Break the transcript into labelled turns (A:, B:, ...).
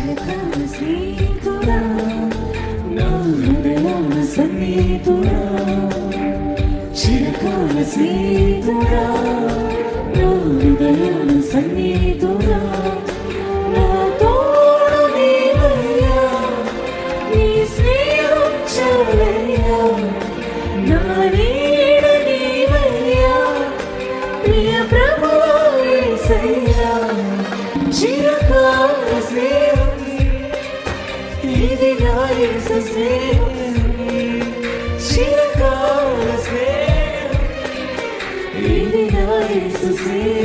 A: చిరకాల స్నేహితుడా, నా హృదయాల సన్నిహితుడా, చిరకాల స్నేహితుడా, నా హృదయాల సన్నిహితుడా, నా తోడు నీవయ్యా, నీ స్నేహం చాలయ్యా, నా నీడ నీవయ్యా, ప్రియ ప్రభువా యేసయ్యా, చిరకాల స్నేహం ఇది నా యేసు స్నేహం, చిరకాల స్నేహం ఇది నా యేసు స్నేహం.